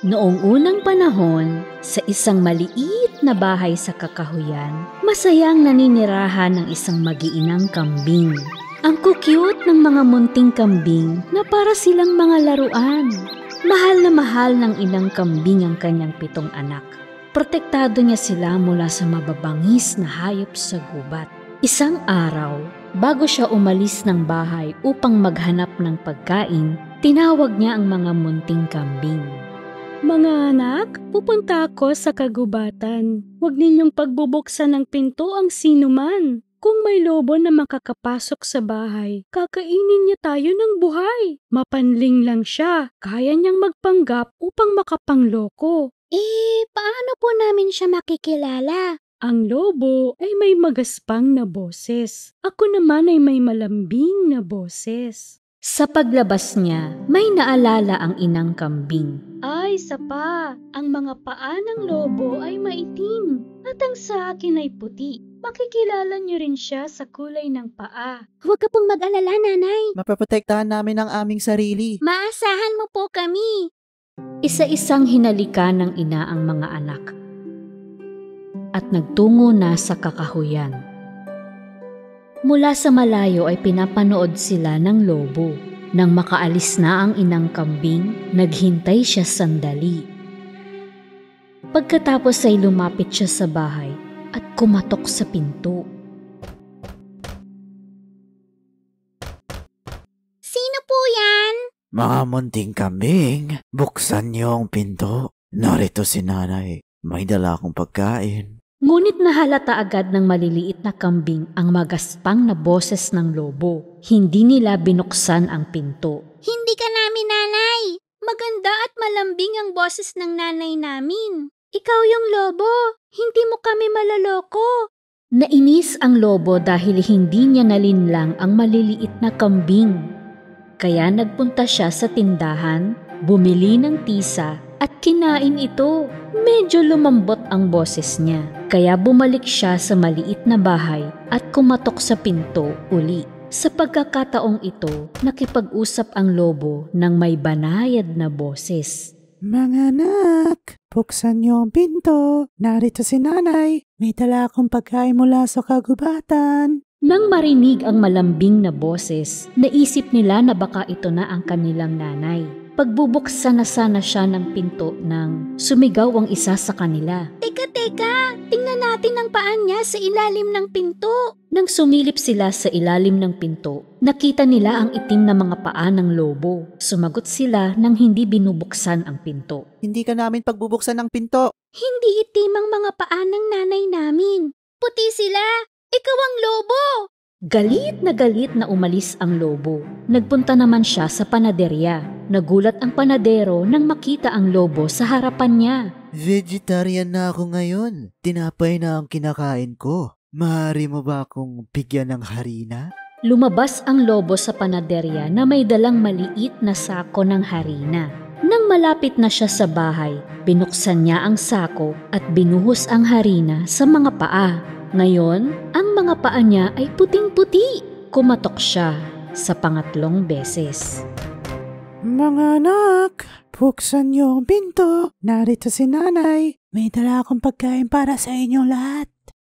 Noong unang panahon, sa isang maliit na bahay sa kakahuyan, masayang naninirahan ng isang mag-iinang kambing. Ang kukyut ng mga munting kambing na para silang mga laruan. Mahal na mahal ng inang kambing ang kanyang 7 anak. Protektado niya sila mula sa mababangis na hayop sa gubat. Isang araw, bago siya umalis ng bahay upang maghanap ng pagkain, tinawag niya ang mga munting kambing. Mga anak, pupunta ako sa kagubatan. Huwag ninyong pagbubuksan ng pinto ang sinuman. Kung may lobo na makakapasok sa bahay, kakainin niya tayo ng buhay. Mapanling lang siya, kaya niyang magpanggap upang makapangloko. Paano po namin siya makikilala? Ang lobo ay may magaspang na boses. Ako naman ay may malambing na boses. Sa paglabas niya, may naalala ang inang kambing. Ay, sapa, ang mga paa ng lobo ay maitim at ang sa akin ay puti. Makikilala niyo rin siya sa kulay ng paa. Huwag ka pong mag-alala, nanay. Mapaprotektahan namin ang aming sarili. Maasahan mo po kami. Isa-isang hinalika ng ina ang mga anak at nagtungo na sa kakahuyan. Mula sa malayo ay pinapanood sila ng lobo. Nang makaalis na ang inang kambing, naghintay siya sandali. Pagkatapos ay lumapit siya sa bahay at kumatok sa pinto. Sino po yan? Mga munting kambing, buksan niyo ang pinto. Narito si nanay. May dala akong pagkain. Ngunit nahalata agad ng maliliit na kambing ang magaspang na boses ng lobo. Hindi nila binuksan ang pinto. Hindi ka namin nanay. Maganda at malambing ang boses ng nanay namin. Ikaw yung lobo. Hindi mo kami malaloko. Nainis ang lobo dahil hindi niya nalinlang ang maliliit na kambing. Kaya nagpunta siya sa tindahan, bumili ng tisa at kinain ito. Medyo lumambot ang boses niya, kaya bumalik siya sa maliit na bahay at kumatok sa pinto uli. Sa pagkakataong ito, nakipag-usap ang lobo ng may banayad na boses. Mga anak, buksan niyo ang pinto. Narito si nanay. May dala akong pagkain mula sa kagubatan. Nang marinig ang malambing na boses, naisip nila na baka ito na ang kanilang nanay. Pagbubuksan na sana siya ng pinto nang sumigaw ang isa sa kanila. Teka, tingnan natin ang paan niya sa ilalim ng pinto. Nang sumilip sila sa ilalim ng pinto, nakita nila ang itim na mga paa ng lobo. Sumagot sila nang hindi binubuksan ang pinto. Hindi ka namin pagbubuksan ng pinto. Hindi itim ang mga paa ng nanay namin. Puti sila. Ikaw ang lobo. Galit na umalis ang lobo. Nagpunta naman siya sa panaderya. Nagulat ang panadero nang makita ang lobo sa harapan niya. Vegetarian na ako ngayon. Tinapay na ang kinakain ko. Maaari mo ba akong bigyan ng harina? Lumabas ang lobo sa panaderya na may dalang maliit na sako ng harina. Nang malapit na siya sa bahay, binuksan niya ang sako at binuhos ang harina sa mga paa. Ngayon, ang mga paa niya ay puting-puti. Kumatok siya sa pangatlong beses. Mga anak, buksan niyo ang pinto. Narito si nanay. May dala akong pagkain para sa inyong lahat.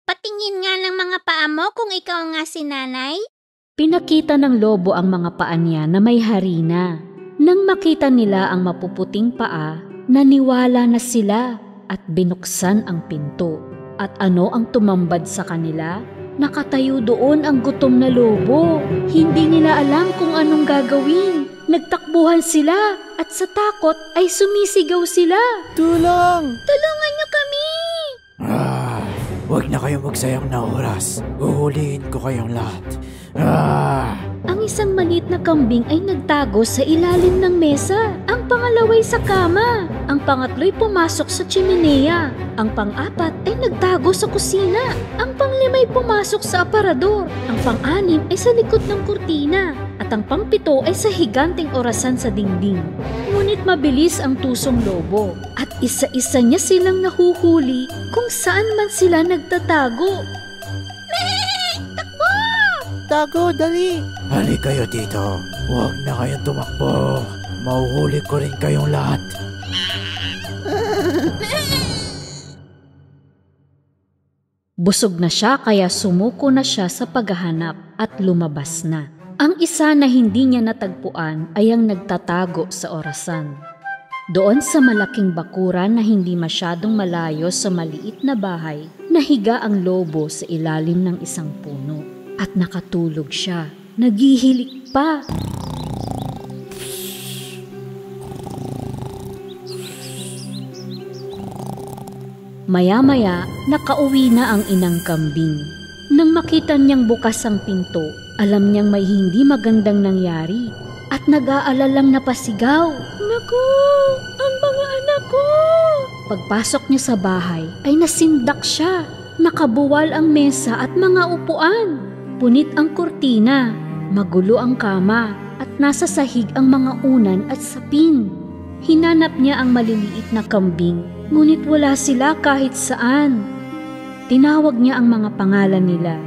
Patingin nga ng mga paa mo kung ikaw nga si nanay. Pinakita ng lobo ang mga paa niya na may harina. Nang makita nila ang mapuputing paa, naniwala na sila at binuksan ang pinto. At ano ang tumambad sa kanila? Nakatayo doon ang gutom na lobo. Hindi nila alam kung anong gagawin. Nagtakbuhan sila at sa takot ay sumisigaw sila. Tulong! Tulungan niyo kami! Huwag na kayong magsayang na oras. Uhulihin ko kayong lahat. Ang isang maliit na kambing ay nagtago sa ilalim ng mesa. Ang pangalaway sa kama. Ang pangatlo'y pumasok sa chimenea. Ang pang-apat ay nagtago sa kusina. Ang panglima'y pumasok sa aparador. Ang pang-anim ay sa likod ng kurtina. At ang pang-pito ay sa higanteng orasan sa dingding. Ngunit mabilis ang tusong lobo. At isa-isa niya silang nahuhuli kung saan man sila nagtatago. Tago, dali! Hali kayo dito. Huwag na kayong tumakbo. Mauhuli ko rin kayong lahat. Busog na siya kaya sumuko na siya sa paghahanap at lumabas na. Ang isa na hindi niya natagpuan ay ang nagtatago sa orasan. Doon sa malaking bakuran na hindi masyadong malayo sa maliit na bahay, nahiga ang lobo sa ilalim ng isang puno. At nakatulog siya. Naghihilik pa. Maya-maya, nakauwi na ang inang kambing. Nang makita niyang bukas ang pinto, alam niyang may hindi magandang nangyari at nag-aalalang napasigaw. Naku! Ang mga anak ko! Pagpasok niya sa bahay ay nasindak siya. Nakabuwal ang mesa at mga upuan. Punit ang kurtina, magulo ang kama at nasa sahig ang mga unan at sapin. Hinanap niya ang maliliit na kambing, ngunit wala sila kahit saan. Tinawag niya ang mga pangalan nila,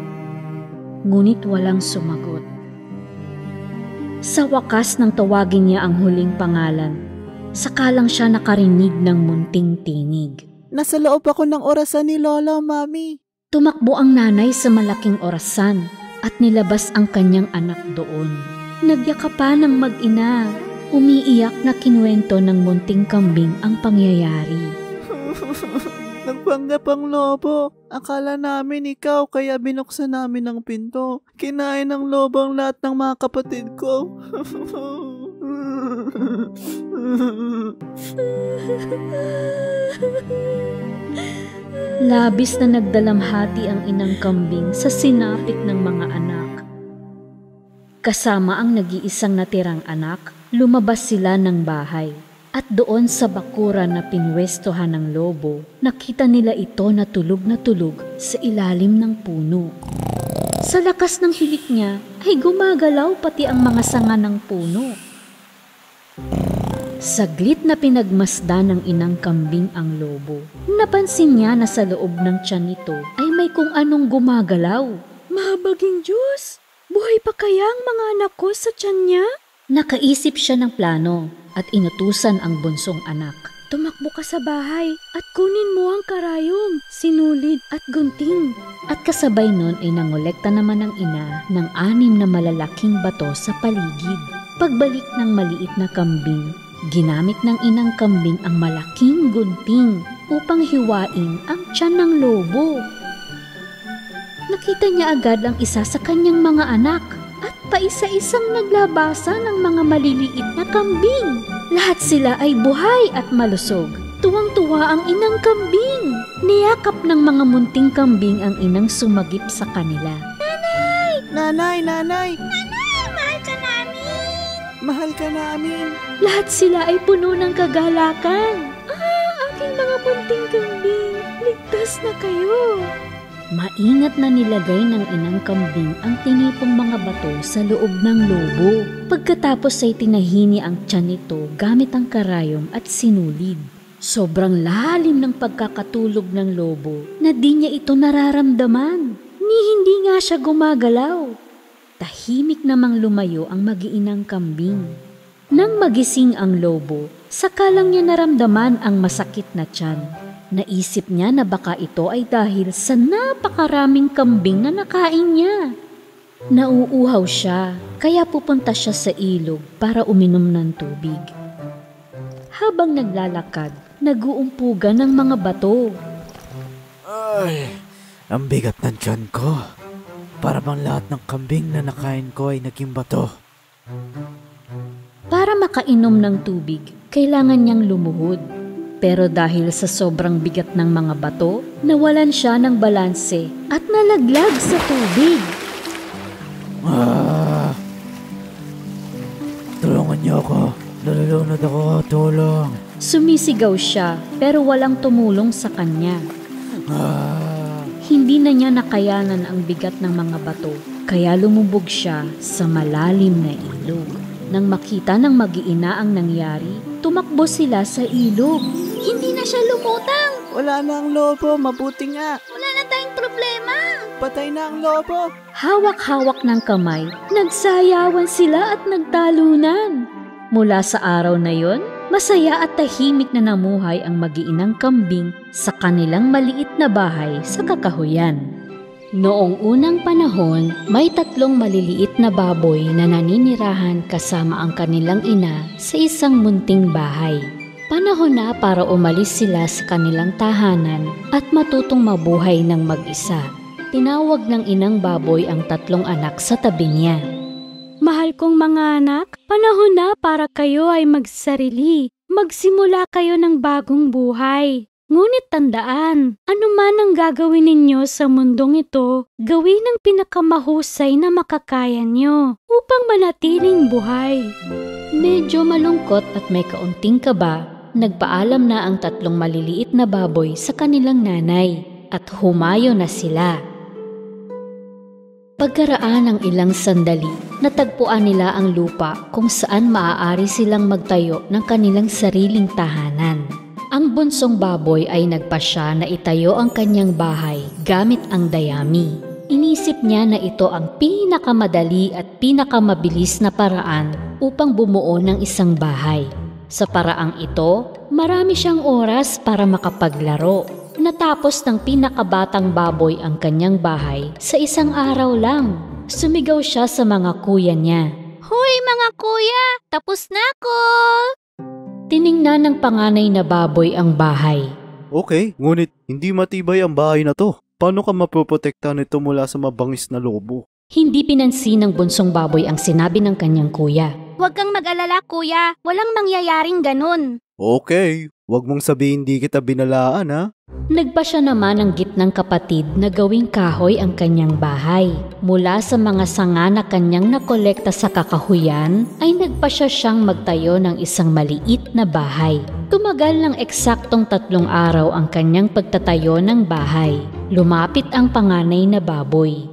ngunit walang sumagot. Sa wakas nang tawagin niya ang huling pangalan, saka lang siya nakarinig ng munting tinig. Nasa loob ako ng orasan ni Lola, Mami. Tumakbo ang nanay sa malaking orasan at nilabas ang kanyang anak doon. Nagyakapan ng mag-ina. Umiiyak na kinuwento ng munting kambing ang pangyayari. Nagpanggap ang lobo. Akala namin ikaw kaya binuksan namin ang pinto. Kinain ng lobo ang lahat ng mga kapatid ko. Labis na nagdalamhati ang inang kambing sa sinapit ng mga anak. Kasama ang nag-iisang natirang anak, lumabas sila ng bahay. At doon sa bakuran na pinwestohan ng lobo, nakita nila ito na tulog sa ilalim ng puno. Sa lakas ng hilik niya ay gumagalaw pati ang mga sanga ng puno. Saglit na pinagmasdan ng inang kambing ang lobo. Napansin niya na sa loob ng tiyan nito ay may kung anong gumagalaw. Mahabaging Diyos! Buhay pa kaya ang mga anak ko sa tiyan niya? Nakaisip siya ng plano at inutusan ang bunsong anak. Tumakbo ka sa bahay at kunin mo ang karayom, sinulid at gunting. At kasabay nun ay nangolekta naman ng ina ng 6 na malalaking bato sa paligid. Pagbalik ng maliit na kambing, ginamit ng inang kambing ang malaking gunting upang hiwain ang tiyan ng lobo. Nakita niya agad ang isa sa kanyang mga anak at paisa-isang naglabasa ng mga maliliit na kambing. Lahat sila ay buhay at malusog. Tuwang-tuwa ang inang kambing. Niyakap ng mga munting kambing ang inang sumagip sa kanila. Nanay! Nanay! Nanay, mahal ka namin! Mahal ka namin! Lahat sila ay puno ng kagalakan. Aking mga munting kambing, ligtas na kayo. Maingat na nilagay ng inang kambing ang tinipong mga bato sa loob ng lobo. Pagkatapos ay tinahini ang tiyan nito gamit ang karayom at sinulid. Sobrang lalim ng pagkakatulog ng lobo na di niya ito nararamdaman. Ni hindi nga siya gumagalaw. Tahimik namang lumayo ang mag-iinang kambing. Nang magising ang lobo, saka lang niya naramdaman ang masakit na tiyan. Naisip niya na baka ito ay dahil sa napakaraming kambing na nakain niya. Nauuhaw siya, kaya pupunta siya sa ilog para uminom ng tubig. Habang naglalakad, nag-uumpugan ng mga bato. Ay, ang bigat ng tiyan ko. Para bang lahat ng kambing na nakain ko ay naging bato. Para makainom ng tubig, kailangan niyang lumuhod. Pero dahil sa sobrang bigat ng mga bato, nawalan siya ng balanse at nalaglag sa tubig. Tulungan niyo ako. Nalulunod ako. Tulong. Sumisigaw siya pero walang tumulong sa kanya. Hindi na niya nakayanan ang bigat ng mga bato, kaya lumubog siya sa malalim na ilog. Nang makita ng mag-iina ang nangyari, tumakbo sila sa ilog. Hindi na siya lumutang! Wala na ang lobo. Mabuti nga. Wala na tayong problema! Patay na ang lobo. Hawak-hawak ng kamay, nagsayawan sila at nagtalunan. Mula sa araw na yon, Masaya at tahimik na namuhay ang mag-iinang kambing sa kanilang maliit na bahay sa kakahuyan. Noong unang panahon, may 3 maliliit na baboy na naninirahan kasama ang kanilang ina sa isang munting bahay. Panahon na para umalis sila sa kanilang tahanan at matutong mabuhay ng mag-isa. Tinawag ng inang baboy ang 3 anak sa tabi niya. Mahal kong mga anak, panahon na para kayo ay magsarili. Magsimula kayo ng bagong buhay. Ngunit tandaan, anuman ang gagawin ninyo sa mundong ito, gawin ang pinakamahusay na makakaya nyo upang manatiling buhay. Medyo malungkot at may kaunting kaba, nagpaalam na ang 3 maliliit na baboy sa kanilang nanay at humayo na sila. Pagkaraan ng ilang sandali, natagpuan nila ang lupa kung saan maaari silang magtayo ng kanilang sariling tahanan. Ang bunsong baboy ay nagpasya na itayo ang kanyang bahay gamit ang dayami. Inisip niya na ito ang pinakamadali at pinakamabilis na paraan upang bumuo ng isang bahay. Sa paraang ito, marami siyang oras para makapaglaro. Natapos ng pinakabatang baboy ang kanyang bahay sa isang araw lang. Sumigaw siya sa mga kuya niya. Hoy mga kuya, tapos na ako! Tiningnan ng panganay na baboy ang bahay. Okay, ngunit hindi matibay ang bahay na to. Paano ka mapoprotekta nito mula sa mabangis na lobo? Hindi pinansin ng bunsong baboy ang sinabi ng kanyang kuya. Huwag kang mag-alala kuya, walang mangyayaring ganun. Okay, wag mong sabihin di kita binalaan ha. Nagpasya naman ang gitnang kapatid na gawing kahoy ang kanyang bahay. Mula sa mga sanga na kanyang nakolekta sa kakahuyan, ay nagpasya siyang magtayo ng isang maliit na bahay. Tumagal ng eksaktong 3 araw ang kanyang pagtatayo ng bahay. Lumapit ang panganay na baboy.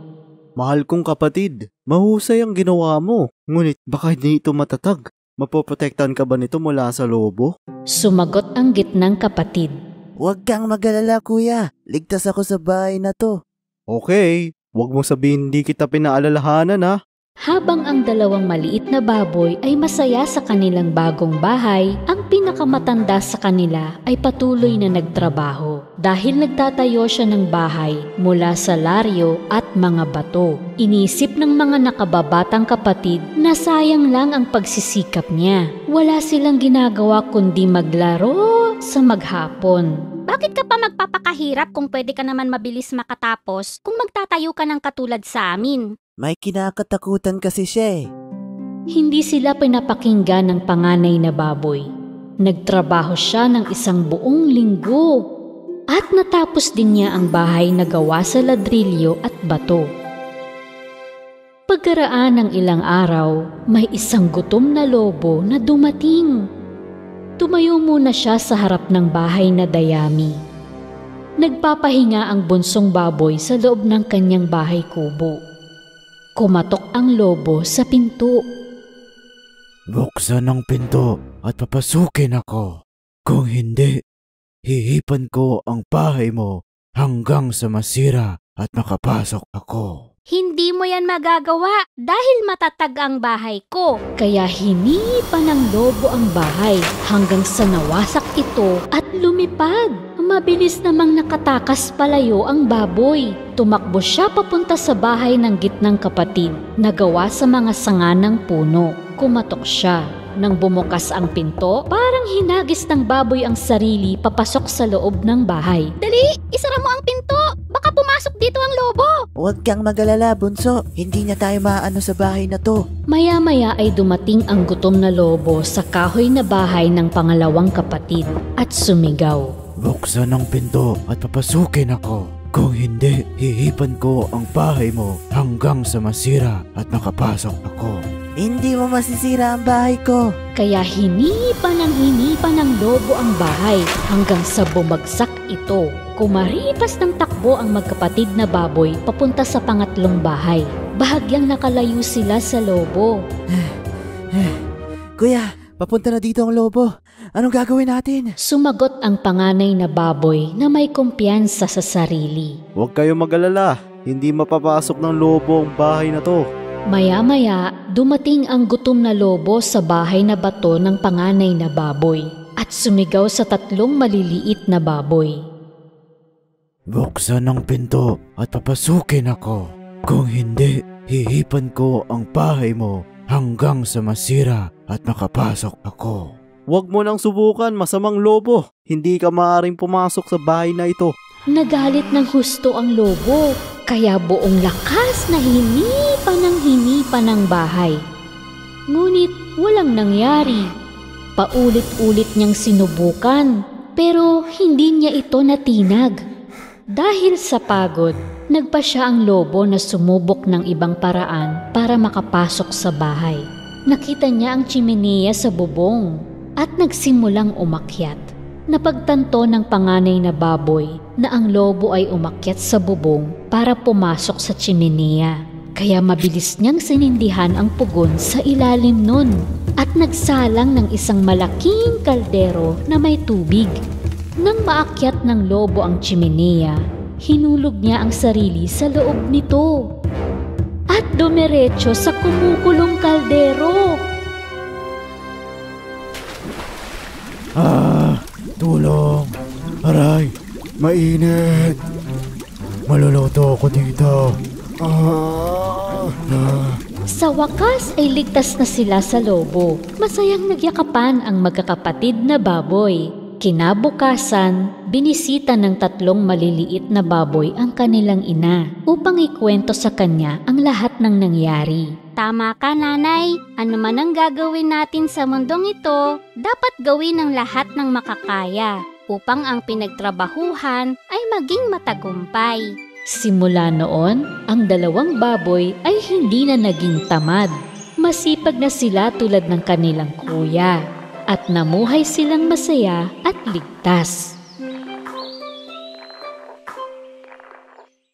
Mahal kong kapatid, mahusay ang ginawa mo. Ngunit baka hindi ito matatag. Mapoprotektahan ka ba nito mula sa lobo? Sumagot ang gitnang kapatid. Huwag kang mag-alala kuya, ligtas ako sa bahay na to. Okay, wag mong sabihin di kita pinaalalahanan ha. Habang ang 2 maliit na baboy ay masaya sa kanilang bagong bahay, ang pinakamatanda sa kanila ay patuloy na nagtrabaho dahil nagtatayo siya ng bahay mula sa laryo at mga bato. Inisip ng mga nakababatang kapatid na sayang lang ang pagsisikap niya. Wala silang ginagawa kundi maglaro sa maghapon. Bakit ka pa magpapakahirap kung pwede ka naman mabilis makatapos kung magtatayo ka ng katulad sa amin? May kinakatakutan kasi siya eh. Hindi sila pinapakinggan ng panganay na baboy. Nagtrabaho siya ng isang buong linggo at natapos din niya ang bahay na gawa sa ladrilyo at bato. Pagkaraan ng ilang araw, may isang gutom na lobo na dumating. Tumayo muna siya sa harap ng bahay na dayami. Nagpapahinga ang bunsong baboy sa loob ng kanyang bahay kubo. Kumatok ang lobo sa pinto. Buksan ang pinto at papasukin ako. Kung hindi, hihipan ko ang bahay mo hanggang sa masira at makapasok ako. Hindi mo yan magagawa dahil matatag ang bahay ko. Kaya hinipan ng lobo ang bahay hanggang sa nawasak ito at lumipad. Mabilis namang nakatakas palayo ang baboy. Tumakbo siya papunta sa bahay ng gitnang kapatid na gawa sa mga sanga ng puno. Kumatok siya. Nang bumukas ang pinto, parang hinagis ng baboy ang sarili papasok sa loob ng bahay. Dali, isara mo ang pinto. Baka pumasok dito ang lobo. Huwag kang mag-alala, bunso. Hindi na tayo maano sa bahay na to. Maya-maya ay dumating ang gutom na lobo sa kahoy na bahay ng pangalawang kapatid at sumigaw. Buksan ang pinto at papasukin ako. Kung hindi, hihipan ko ang bahay mo hanggang sa masira at makapasok ako. Hindi mo masisira ang bahay ko. Kaya hinipan ng lobo ang bahay hanggang sa bumagsak ito. Kumaripas ng takbo ang magkapatid na baboy papunta sa pangatlong bahay. Bahagyang nakalayo sila sa lobo. Kuya, papunta na dito ang lobo. Anong gagawin natin? Sumagot ang panganay na baboy na may kumpiyansa sa sarili. Huwag kayong mag-alala, hindi mapapasok ng lobo ang bahay na to. Maya-maya, dumating ang gutom na lobo sa bahay na bato ng panganay na baboy at sumigaw sa 3 maliliit na baboy. Buksan ang pinto at papasukin ako. Kung hindi, hihipan ko ang bahay mo hanggang sa masira at makapasok ako. Huwag mo nang subukan, masamang lobo. Hindi ka maaaring pumasok sa bahay na ito. Nagalit ng husto ang lobo, kaya buong lakas na hinipan ng bahay. Ngunit walang nangyari. Paulit-ulit niyang sinubukan, pero hindi niya ito natinag. Dahil sa pagod, nagpa siya ang lobo na sumubok ng ibang paraan para makapasok sa bahay. Nakita niya ang tsimeneya sa bubong at nagsimulang umakyat. Napagtanto ng panganay na baboy na ang lobo ay umakyat sa bubong para pumasok sa tsimeneya. Kaya mabilis niyang sinindihan ang pugon sa ilalim nun at nagsalang ng isang malaking kaldero na may tubig. Nang maakyat ng lobo ang tsimeneya, hinulog niya ang sarili sa loob nito at dumiretso sa kumukulong kaldero. Tulong! Aray! Mainit! Maluluto ako dito. Sa wakas ay ligtas na sila sa lobo. Masayang nagyakapan ang magkakapatid na baboy. Kinabukasan, binisita ng 3 maliliit na baboy ang kanilang ina upang ikwento sa kanya ang lahat ng nangyari. Tama ka, nanay. Ano man ang gagawin natin sa mundong ito, dapat gawin ng lahat ng makakaya upang ang pinagtrabahuhan ay maging matagumpay. Simula noon, ang 2 baboy ay hindi na naging tamad. Masipag na sila tulad ng kanilang kuya at namuhay silang masaya at ligtas.